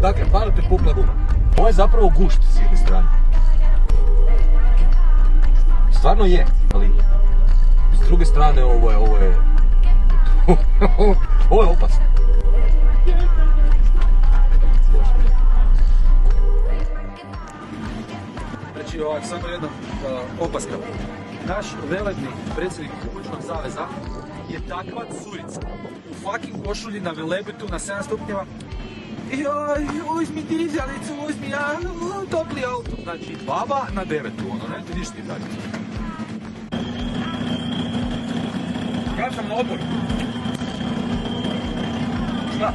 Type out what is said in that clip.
Dakle, pali te pukla guma. Ovo je zapravo gušt s jedne strane. Stvarno je, ali s druge strane ovo je ovo je opasno. Znači, samo jedna opaska. Naš velebni predsjednik Kućnog zaveza je takva curica. U fucking košulji na Velebitu na 7 stupnjeva. Joj, uzmi dizalicu, uzmi topli auto. Znači, baba na 9, ono, ne, vidiš ti tako. Ja sam na odboru. Šta?